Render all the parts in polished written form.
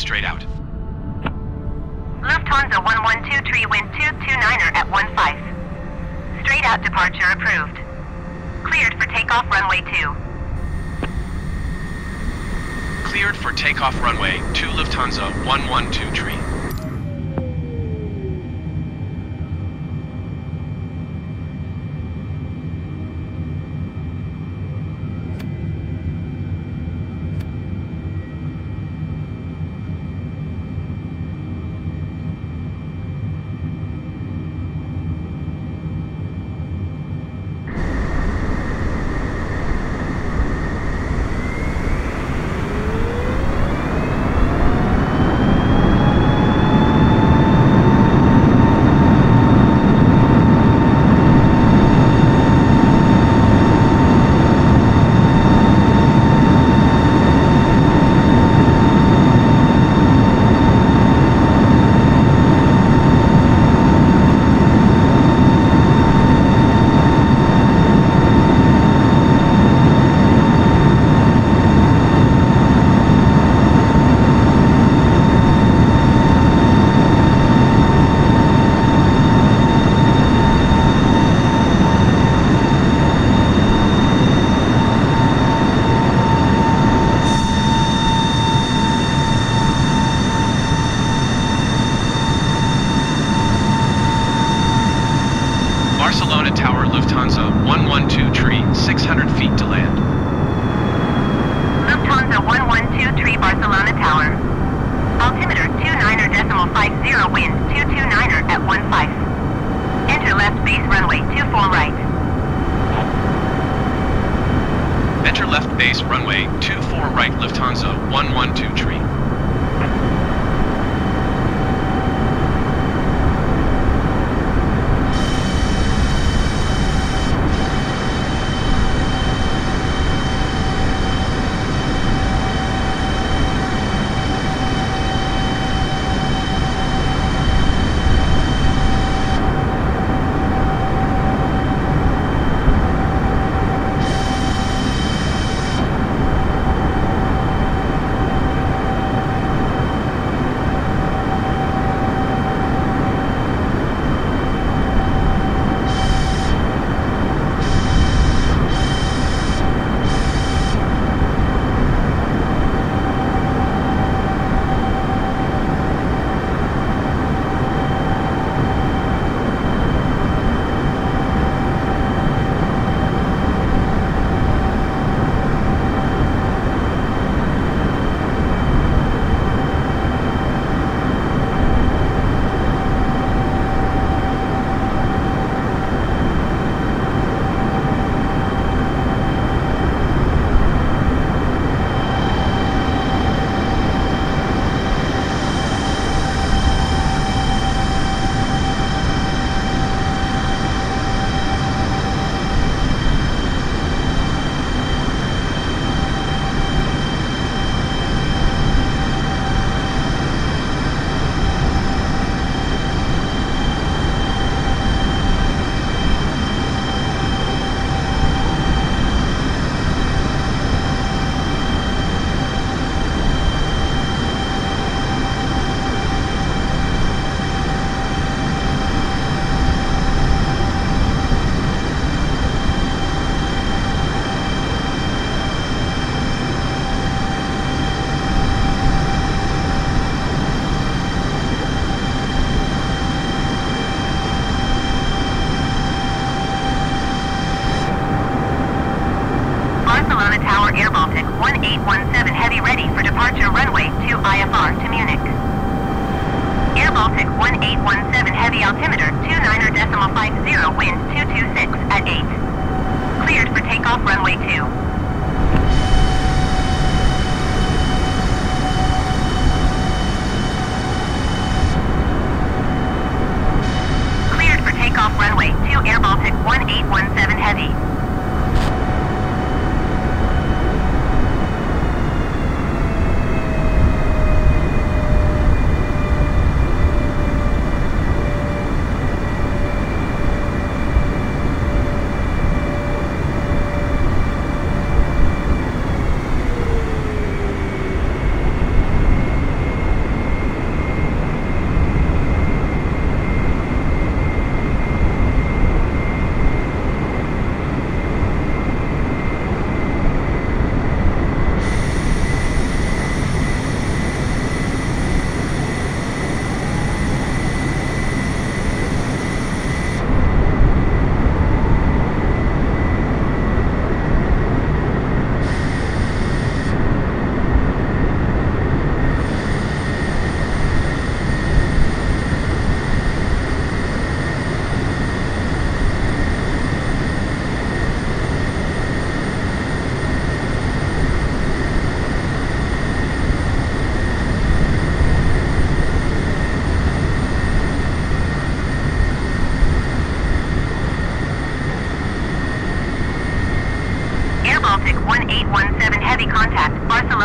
straight out. Lufthansa 112 wind 229er at 15. Straight out departure approved. Cleared for takeoff runway 2. Cleared for takeoff runway 2 Lufthansa 112 tree. Barcelona Tower, Lufthansa 112 tree, 600 feet to land. Lufthansa 112 tree, Barcelona Tower. Altimeter 29er.50 wind 229er at 15. Enter left base runway 24 right. Enter left base runway 24 right Lufthansa 112 tree.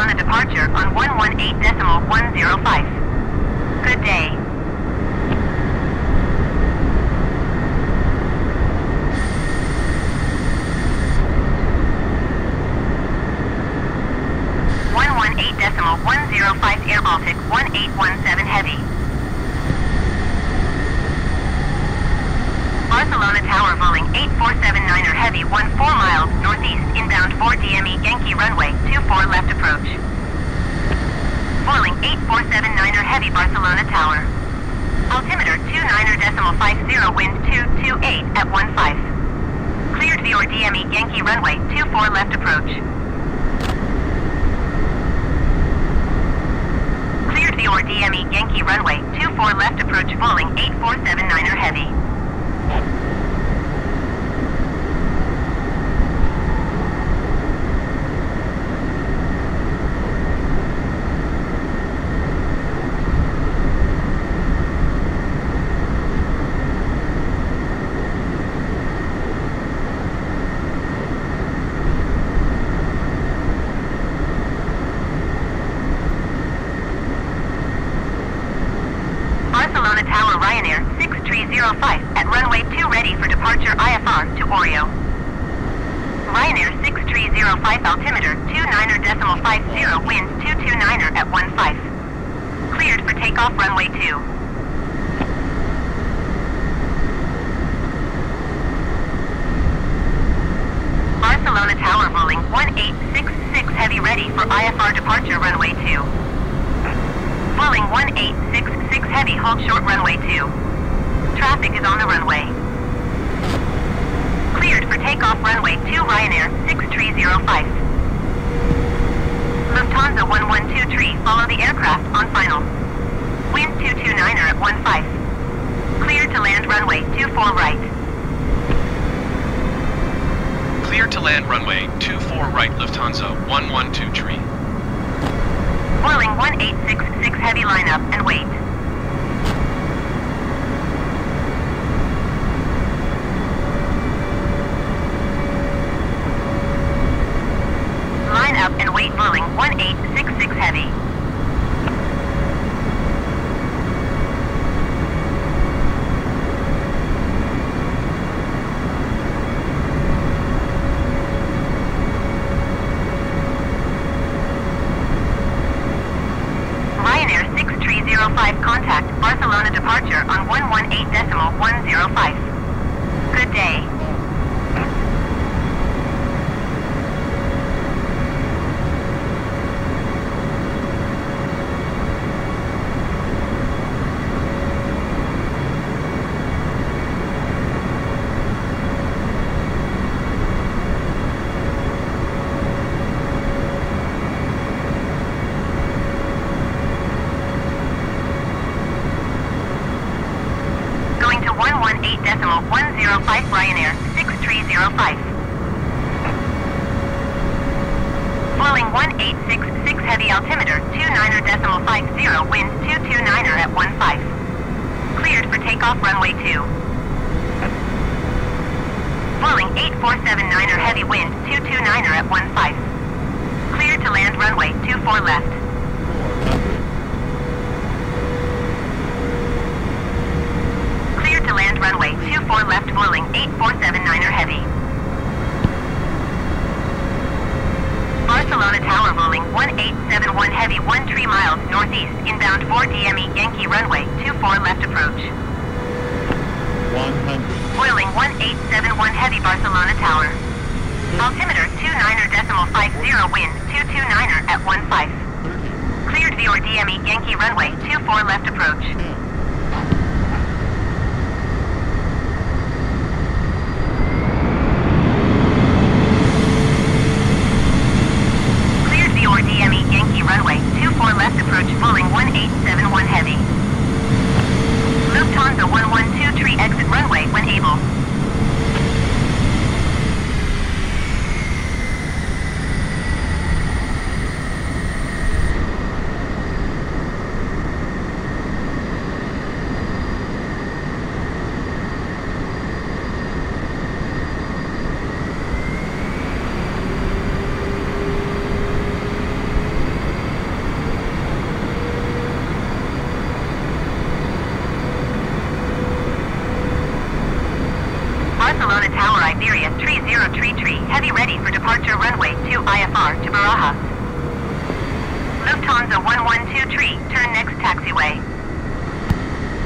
Barcelona departure on 118.105. Good day. .105 Air Baltic 1817 Heavy. Barcelona Tower Vueling 8479er Heavy 14 miles northeast inbound 4 DME Yankee runway 24 left approach. Vueling 8479er Heavy Barcelona Tower. Altimeter 29.50 wind 228 at 15. Cleared viewer DME Yankee runway 24 left approach. Cleared viewer DME Yankee runway 24 left approach Vueling 8479er Heavy. Barcelona Tower Ryanair 6305 at runway 2 ready for departure IFR to Oreo. Ryanair 6305 altimeter 29.50 wind 229er at 15. Cleared for takeoff runway 2. Barcelona Tower Vueling 1866 Heavy ready for IFR departure runway 2. Vueling 1866 Heavy, hold short runway 2. Traffic is on the runway. Cleared for takeoff runway 2 Ryanair 6305. Lufthansa 112 follow the aircraft on final. Wind 229er at 15. Cleared to land runway 24 right. Clear to land runway 24 right Lufthansa 112. Vueling 1866 Heavy line up and wait. Line up and wait Vueling 1866 Heavy. Ryanair 6305 contact Barcelona departure on 118.105. Good day. Going to 118.105 Ryanair 6305. Vueling 1866 Heavy altimeter 29.50 wind 229er at 15. Cleared for takeoff runway 2. Vueling 8479er Heavy wind 229er at 15. Cleared to land runway 24 left. Cleared to land runway 24 left Vueling 8479er Heavy. Barcelona Tower Vueling 1871 Heavy 13 miles northeast inbound 4 DME Yankee runway 24 left approach. 100. Vueling 1871 Heavy Barcelona Tower. Altimeter 29.50 wind 229er at 15. Cleared viewer DME Yankee runway 24 left approach. Viewer DME Yankee runway 24 left approach Vueling 1871 Heavy. Lufthansa 112 exit runway when able. Tree, heavy ready for departure runway 2 IFR to Barajas. Lufthansa 112 Tree, turn next taxiway.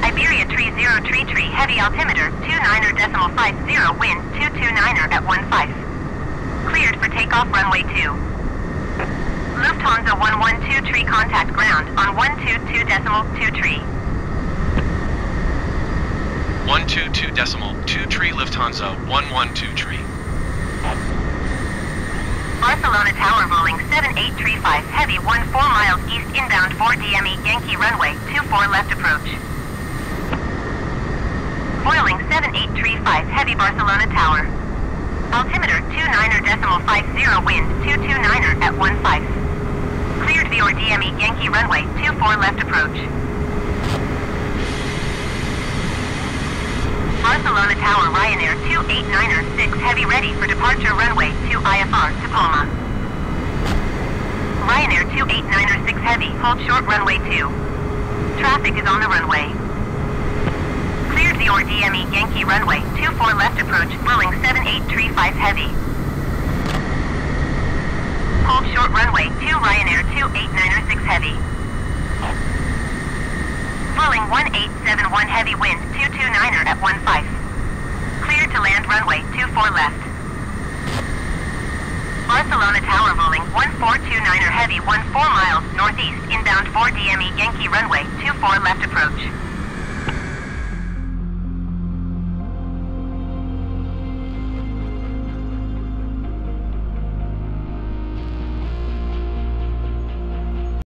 Iberia 30 Tree, heavy altimeter 29.50, wind 229er at 15. Cleared for takeoff runway 2. Lufthansa 112 Tree, contact ground on 122.2 Tree. 122.2 Tree, Lufthansa 112 Tree. Barcelona Tower rolling 7835, heavy 14 miles east inbound 4 DME Yankee runway 24 left approach. Foiling 7835, heavy Barcelona Tower. Altimeter 29.50, wind 229er at 15. Cleared for DME Yankee runway 24 left approach. Barcelona Tower Ryanair 289er 6, heavy ready for departure runway 2 IFR to Palma. Ryanair 289er 6 heavy, hold short runway 2. Traffic is on the runway. Cleared the DME Yankee runway 24 left approach, Boeing 7835 heavy. Hold short runway 2 Ryanair 289er 6 heavy. Boeing 1871 heavy, wind 229er at 15. Cleared to land runway 24 left. Barcelona Tower rolling 1429er heavy 14 miles northeast inbound 4 DME Yankee runway 24 left approach.